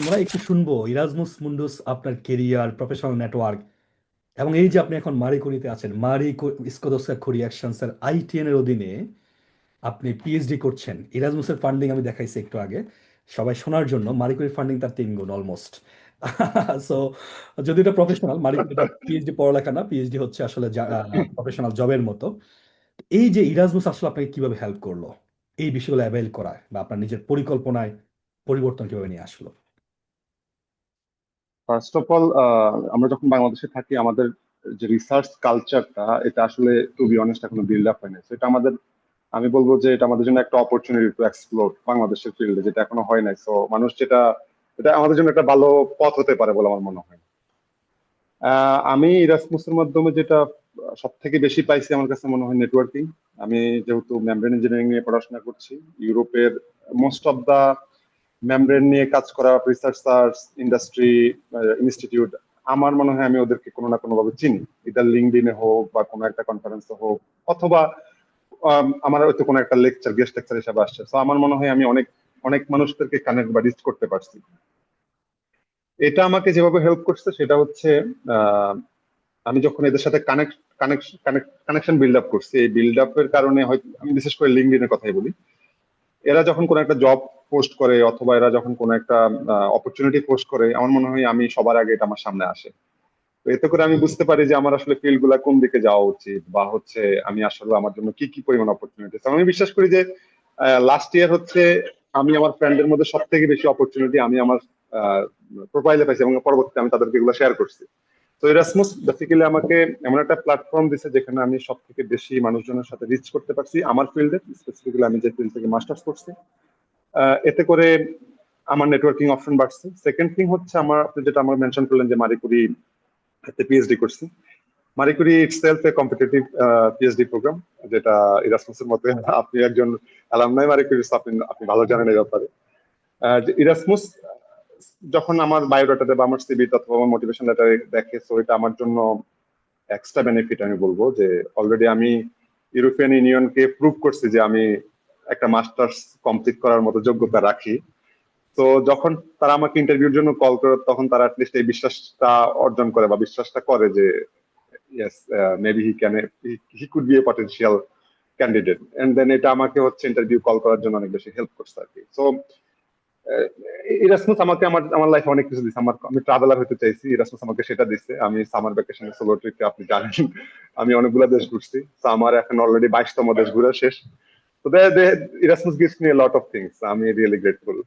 আমরা একটু শুনবো ইরাজমুস মুন্ডুস, আপনার কেরিয়ার, প্রফেশনাল নেটওয়ার্ক, এবং এই যে আপনি এখন মারি কুরিতে আছেন, মারি স্কোদোস্কা কুরি অ্যাকশনসের আইটিএন এর অধীনে আপনি পিএইচডি করছেন। ইরাজমুসের ফান্ডিং আমি দেখাইছি একটু আগে সবাই শোনার জন্য, মারি কুরির ফান্ডিং তার 3 গুণ অলমোস্ট। সো যদি এটা প্রফেশনাল, মারি কুরিটা পিএইচডি পড়ালেখা না, পিএইচডি হচ্ছে আসলে প্রফেশনাল জবের মতো। এই যে ইরাজমুস আসলে আপনাকে কিভাবে হেল্প করলো এই বিষয়গুলো অ্যাভেল করায়, বা আপনার নিজের পরিকল্পনায় পরিবর্তন কিভাবে নিয়ে আসলো? ফার্স্ট অফ অল, আমরা যখন বাংলাদেশে থাকি আমাদের যে রিসার্চ কালচারটা এটা আসলে টু বি অনেস্ট এখনো বিল্ড আপ হয়নি। So, এটা আমাদের, আমি বলবো যে এটা আমাদের জন্য একটা অপরচুনিটি টু এক্সপ্লোর বাংলাদেশের ফিল্ডে, যেটা এখনো হয় নাই। সো মানুষ যেটা, এটা আমাদের জন্য একটা ভালো পথ হতে পারে বলে আমার মনে হয়। আমি ইরাসমাসের মাধ্যমে যেটা সব থেকে বেশি পাইছি আমার কাছে মনে হয় নেটওয়ার্কিং। আমি যেহেতু মেমব্রেন ইঞ্জিনিয়ারিং নিয়ে পড়াশোনা করছি, ইউরোপের মোস্ট অফ দা মেমব্রেন নিয়ে কাজ করা রিসার্চার্স, ইন্ডাস্ট্রি, ইনস্টিটিউট, আমার মনে হয় আমি ওদেরকে কোনো না কোনো ভাবে চিনি। এটা লিঙ্কডইনে হোক বা কোনো একটা কনফারেন্সে হোক, অথবা আমার হয়তো কোনো একটা লেকচার, গেস্ট লেকচার হিসাবে আসছে। তো আমার মনে হয় আমি অনেক অনেক মানুষদেরকে কানেক্ট বা রিচ করতে পারছি। এটা আমাকে যেভাবে হেল্প করছে সেটা হচ্ছে, আহ, আমি যখন এদের সাথে কানেকশন বিল্ড আপ করছি, এই বিল্ড আপের কারণে হয়তো আমি বিশেষ করে লিঙ্কডইনের কথাই বলি, এরা যখন কোনো একটা জব পোস্ট করে অথবা এরা যখন কোনো একটা অপরচুনিটি পোস্ট করে, আমার মনে হয় আমি সবার আগে এটা আমার সামনে আসে। তো এতে করে আমি বুঝতে পারি যে আমার আসলে ফিল্ড গুলা কোন দিকে যাওয়া উচিত, বা হচ্ছে আমি আসলে আমার জন্য কি কি পরিমাণ অপরচুনিটি। আমি বিশ্বাস করি যে লাস্ট ইয়ার হচ্ছে আমি আমার ফ্রেন্ডের মধ্যে সব থেকে বেশি অপরচুনিটি আমি আমার প্রোফাইলে পাইছি, এবং পরবর্তীতে আমি তাদেরকে এগুলো শেয়ার করছি। তো এরাসমাস বেসিক্যালি আমাকে এমন একটা প্ল্যাটফর্ম দিছে যেখানে আমি সব থেকে বেশি মানুষজনের সাথে রিচ করতে পারছি আমার ফিল্ডে, স্পেসিফিক্যালি আমি যে ফিল্ড থেকে মাস্টার্স করছি। এতে করে আমার নেটওয়ার্কিং অপশন বাড়ছে। সেকেন্ড থিং হচ্ছে আমার, আপনি যেটা আমার মেনশন করলেন যে মারি কুরি এতে পিএইচডি করছি। Marie Curie itself a competitive PhD program, যেটা ইরাসমাসের মতে আপনি একজন অ্যালামনাই মারি কুরি, আপনি আপনি ভালো জানেন এই ব্যাপারে। যে ইরাসমাস যখন আমার বায়োডাটাতে বা আমার সিভি অথবা আমার মোটিভেশন লেটারে দেখে, সো এটা আমার জন্য এক্সট্রা বেনিফিট। আমি বলবো যে অলরেডি আমি ইউরোপিয়ান ইউনিয়নকে প্রুভ করছি যে আমি একটা মাস্টার্স কমপ্লিট করার মতো যোগ্যতা রাখি। তো যখন তারা আমাকে ইন্টারভিউর জন্য কল করে, তখন তারা অ্যাটলিস্ট এই বিশ্বাসটা অর্জন করে বা বিশ্বাসটা করে যে yes, maybe he could be a potential candidate. And then এটা আমাকে হচ্ছে ইন্টারভিউ কল করার জন্য অনেক বেশি হেল্প করছে আর কি। সো ইরাসমাস আমাকে আমার আমার লাইফে অনেক কিছু দিচ্ছে। আমি ট্রাভেলার হতে চাইছি, ইরাসমাস আমাকে সেটা দিচ্ছে। আমি সামার ভ্যাকেশনে সোলো ট্রিপে, আপনি জানেন আমি অনেকগুলো দেশ ঘুরছি। তো আমার এখন অলরেডি 22তম দেশ ঘুরা শেষ। তো Erasmus gives me lot of things, আমি রিয়েলি গ্রেটফুল।